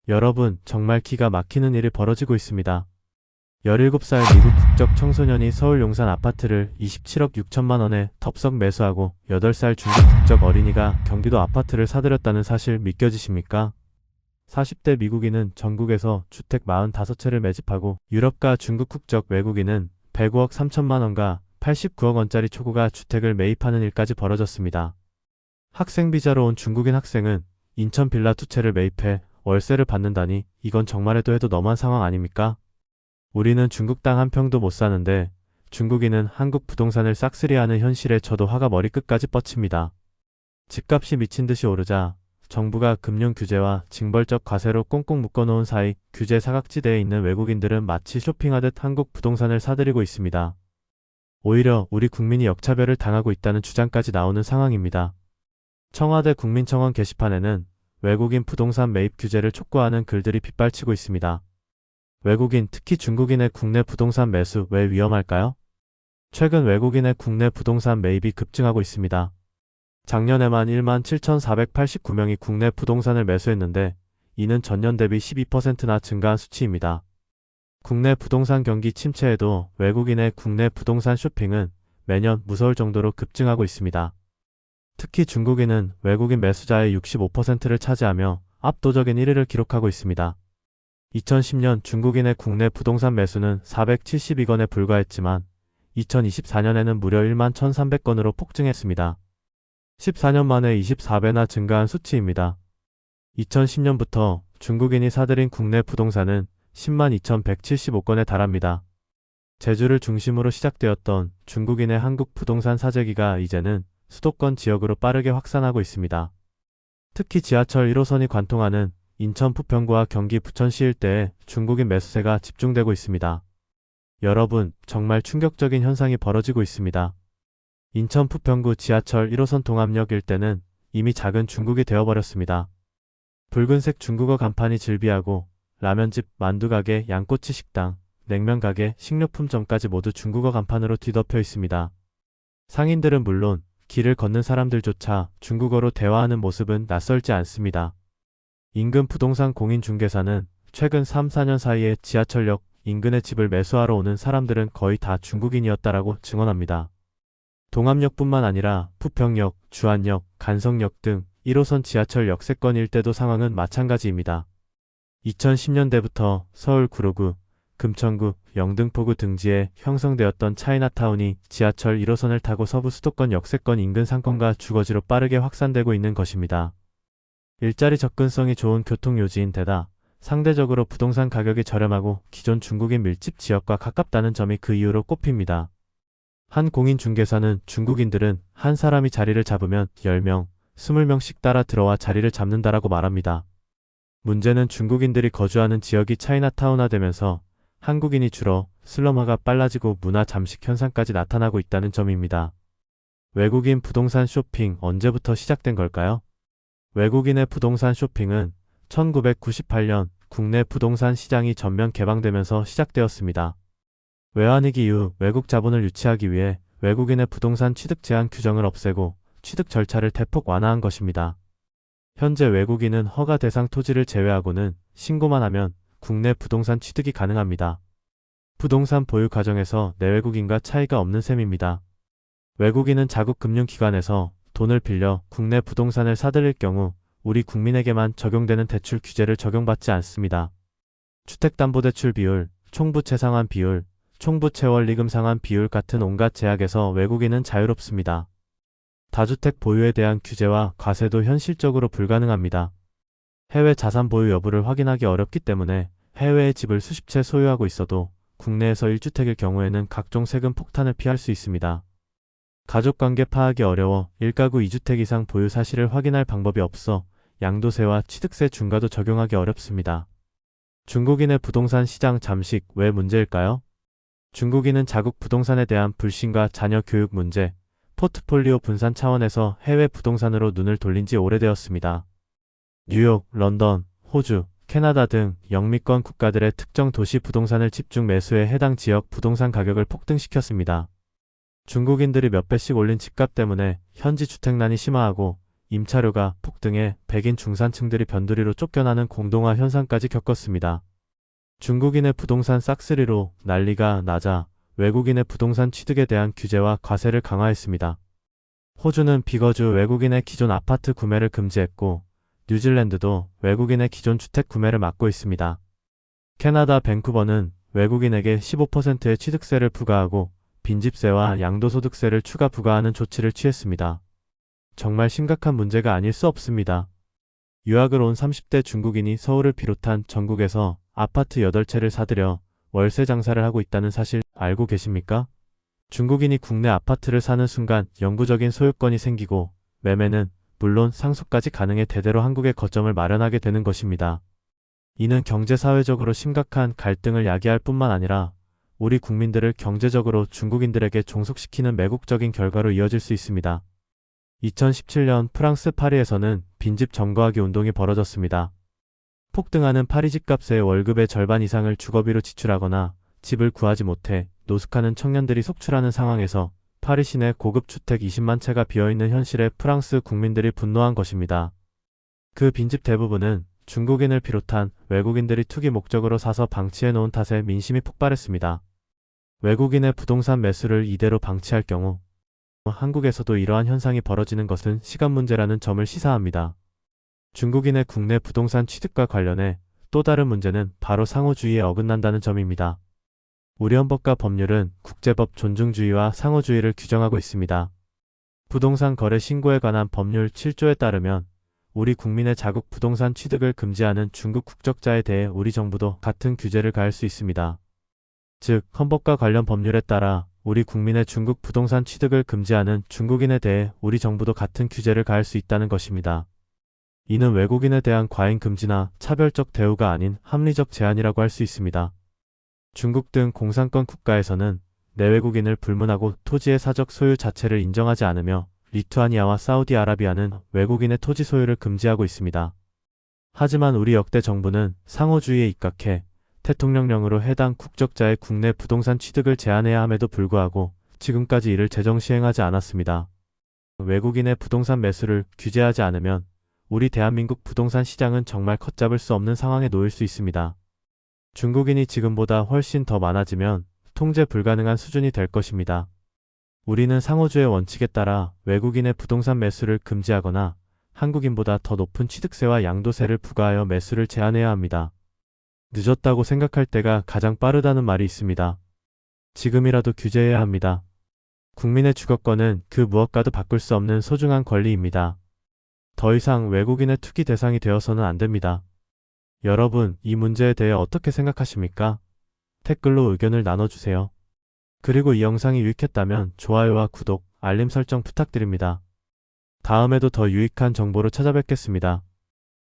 여러분, 정말 기가 막히는 일이 벌어지고 있습니다. 17살 미국 국적 청소년이 서울 용산 아파트를 27억 6천만 원에 덥석 매수하고 8살 중국 국적 어린이가 경기도 아파트를 사들였다는 사실 믿겨지십니까? 40대 미국인은 전국에서 주택 45채를 매집하고 유럽과 중국 국적 외국인은 109억 3천만 원과 89억 원짜리 초고가 주택을 매입하는 일까지 벌어졌습니다. 학생 비자로 온 중국인 학생은 인천 빌라 2채를 매입해 월세를 받는다니 이건 정말 해도 너무한 상황 아닙니까? 우리는 중국 땅 한 평도 못 사는데 중국인은 한국 부동산을 싹쓸이하는 현실에 저도 화가 머리끝까지 뻗칩니다. 집값이 미친 듯이 오르자 정부가 금융 규제와 징벌적 과세로 꽁꽁 묶어놓은 사이 규제 사각지대에 있는 외국인들은 마치 쇼핑하듯 한국 부동산을 사들이고 있습니다. 오히려 우리 국민이 역차별을 당하고 있다는 주장까지 나오는 상황입니다. 청와대 국민청원 게시판에는 외국인 부동산 매입 규제를 촉구하는 글들이 빗발치고 있습니다. 외국인, 특히 중국인의 국내 부동산 매수 왜 위험할까요? 최근 외국인의 국내 부동산 매입이 급증하고 있습니다. 작년에만 1만 7,489명이 국내 부동산을 매수했는데 이는 전년 대비 12%나 증가한 수치입니다. 국내 부동산 경기 침체에도 외국인의 국내 부동산 쇼핑은 매년 무서울 정도로 급증하고 있습니다. 특히 중국인은 외국인 매수자의 65%를 차지하며 압도적인 1위를 기록하고 있습니다. 2010년 중국인의 국내 부동산 매수는 472건에 불과했지만 2024년에는 무려 1만 1,300건으로 폭증했습니다. 14년 만에 24배나 증가한 수치입니다. 2010년부터 중국인이 사들인 국내 부동산은 10만 2,175건에 달합니다. 제주를 중심으로 시작되었던 중국인의 한국 부동산 사재기가 이제는 수도권 지역으로 빠르게 확산하고 있습니다. 특히 지하철 1호선이 관통하는 인천 부평구와 경기 부천시 일대에 중국인 매수세가 집중되고 있습니다. 여러분, 정말 충격적인 현상이 벌어지고 있습니다. 인천 부평구 지하철 1호선 동암역 일대는 이미 작은 중국이 되어버렸습니다. 붉은색 중국어 간판이 즐비하고 라면집, 만두가게, 양꼬치 식당, 냉면가게, 식료품점까지 모두 중국어 간판으로 뒤덮여 있습니다. 상인들은 물론 길을 걷는 사람들조차 중국어로 대화하는 모습은 낯설지 않습니다. 인근 부동산 공인중개사는 최근 3, 4년 사이에 지하철역 인근의 집을 매수하러 오는 사람들은 거의 다 중국인이었다라고 증언합니다. 동암역뿐만 아니라 부평역, 주안역, 간성역 등 1호선 지하철 역세권 일대도 상황은 마찬가지입니다. 2010년대부터 서울 구로구, 금천구, 영등포구 등지에 형성되었던 차이나타운이 지하철 1호선을 타고 서부 수도권 역세권 인근 상권과 주거지로 빠르게 확산되고 있는 것입니다. 일자리 접근성이 좋은 교통요지인데다 상대적으로 부동산 가격이 저렴하고 기존 중국인 밀집 지역과 가깝다는 점이 그 이유로 꼽힙니다. 한 공인중개사는 중국인들은 한 사람이 자리를 잡으면 10명, 20명씩 따라 들어와 자리를 잡는다라고 말합니다. 문제는 중국인들이 거주하는 지역이 차이나타운화되면서 한국인이 줄어 슬럼화가 빨라지고 문화 잠식 현상까지 나타나고 있다는 점입니다. 외국인 부동산 쇼핑 언제부터 시작된 걸까요? 외국인의 부동산 쇼핑은 1998년 국내 부동산 시장이 전면 개방되면서 시작되었습니다. 외환위기 이후 외국 자본을 유치하기 위해 외국인의 부동산 취득 제한 규정을 없애고 취득 절차를 대폭 완화한 것입니다. 현재 외국인은 허가 대상 토지를 제외하고는 신고만 하면 국내 부동산 취득이 가능합니다. 부동산 보유 과정에서 내외국인과 차이가 없는 셈입니다. 외국인은 자국 금융기관에서 돈을 빌려 국내 부동산을 사들일 경우 우리 국민에게만 적용되는 대출 규제를 적용받지 않습니다. 주택담보대출 비율, 총부채 상환 비율, 총부채 원리금 상환 비율 같은 온갖 제약에서 외국인은 자유롭습니다. 다주택 보유에 대한 규제와 과세도 현실적으로 불가능합니다. 해외 자산 보유 여부를 확인하기 어렵기 때문에 해외에 집을 수십 채 소유하고 있어도 국내에서 1주택일 경우에는 각종 세금 폭탄을 피할 수 있습니다. 가족관계 파악이 어려워 1가구 2주택 이상 보유 사실을 확인할 방법이 없어 양도세와 취득세 중과도 적용하기 어렵습니다. 중국인의 부동산 시장 잠식 왜 문제일까요? 중국인은 자국 부동산에 대한 불신과 자녀 교육 문제, 포트폴리오 분산 차원에서 해외 부동산으로 눈을 돌린 지 오래되었습니다. 뉴욕, 런던, 호주, 캐나다 등 영미권 국가들의 특정 도시 부동산을 집중 매수해 해당 지역 부동산 가격을 폭등시켰습니다. 중국인들이 몇 배씩 올린 집값 때문에 현지 주택난이 심화하고 임차료가 폭등해 백인 중산층들이 변두리로 쫓겨나는 공동화 현상까지 겪었습니다. 중국인의 부동산 싹쓸이로 난리가 나자 외국인의 부동산 취득에 대한 규제와 과세를 강화했습니다. 호주는 비거주 외국인의 기존 아파트 구매를 금지했고 뉴질랜드도 외국인의 기존 주택 구매를 막고 있습니다. 캐나다 밴쿠버는 외국인에게 15%의 취득세를 부과하고 빈집세와 양도소득세를 추가 부과하는 조치를 취했습니다. 정말 심각한 문제가 아닐 수 없습니다. 유학을 온 30대 중국인이 서울을 비롯한 전국에서 아파트 8채를 사들여 월세 장사를 하고 있다는 사실 알고 계십니까? 중국인이 국내 아파트를 사는 순간 영구적인 소유권이 생기고 매매는 물론 상속까지 가능해 대대로 한국에 거점을 마련하게 되는 것입니다. 이는 경제사회적으로 심각한 갈등을 야기할 뿐만 아니라 우리 국민들을 경제적으로 중국인들에게 종속시키는 매국적인 결과로 이어질 수 있습니다. 2017년 프랑스 파리에서는 빈집 점거하기 운동이 벌어졌습니다. 폭등하는 파리 집값의 월급의 절반 이상을 주거비로 지출하거나 집을 구하지 못해 노숙하는 청년들이 속출하는 상황에서 파리 시내 고급 주택 20만 채가 비어있는 현실에 프랑스 국민들이 분노한 것입니다. 그 빈집 대부분은 중국인을 비롯한 외국인들이 투기 목적으로 사서 방치해 놓은 탓에 민심이 폭발했습니다. 외국인의 부동산 매수를 이대로 방치할 경우 한국에서도 이러한 현상이 벌어지는 것은 시간 문제라는 점을 시사합니다. 중국인의 국내 부동산 취득과 관련해 또 다른 문제는 바로 상호주의에 어긋난다는 점입니다. 우리 헌법과 법률은 국제법 존중주의와 상호주의를 규정하고 있습니다. 부동산 거래 신고에 관한 법률 7조에 따르면 우리 국민의 자국 부동산 취득을 금지하는 중국 국적자에 대해 우리 정부도 같은 규제를 가할 수 있습니다. 즉, 헌법과 관련 법률에 따라 우리 국민의 중국 부동산 취득을 금지하는 중국인에 대해 우리 정부도 같은 규제를 가할 수 있다는 것입니다. 이는 외국인에 대한 과잉 금지나 차별적 대우가 아닌 합리적 제한이라고 할 수 있습니다. 중국 등 공산권 국가에서는 내외국인을 불문하고 토지의 사적 소유 자체를 인정하지 않으며 리투아니아와 사우디아라비아는 외국인의 토지 소유를 금지하고 있습니다. 하지만 우리 역대 정부는 상호주의에 입각해 대통령령으로 해당 국적자의 국내 부동산 취득을 제한해야 함에도 불구하고 지금까지 이를 제정 시행하지 않았습니다. 외국인의 부동산 매수를 규제하지 않으면 우리 대한민국 부동산 시장은 정말 걷잡을 수 없는 상황에 놓일 수 있습니다. 중국인이 지금보다 훨씬 더 많아지면 통제 불가능한 수준이 될 것입니다. 우리는 상호주의 원칙에 따라 외국인의 부동산 매수를 금지하거나 한국인보다 더 높은 취득세와 양도세를 부과하여 매수를 제한해야 합니다. 늦었다고 생각할 때가 가장 빠르다는 말이 있습니다. 지금이라도 규제해야 합니다. 국민의 주거권은 그 무엇과도 바꿀 수 없는 소중한 권리입니다. 더 이상 외국인의 투기 대상이 되어서는 안 됩니다. 여러분, 이 문제에 대해 어떻게 생각하십니까? 댓글로 의견을 나눠주세요. 그리고 이 영상이 유익했다면 좋아요와 구독, 알림 설정 부탁드립니다. 다음에도 더 유익한 정보로 찾아뵙겠습니다.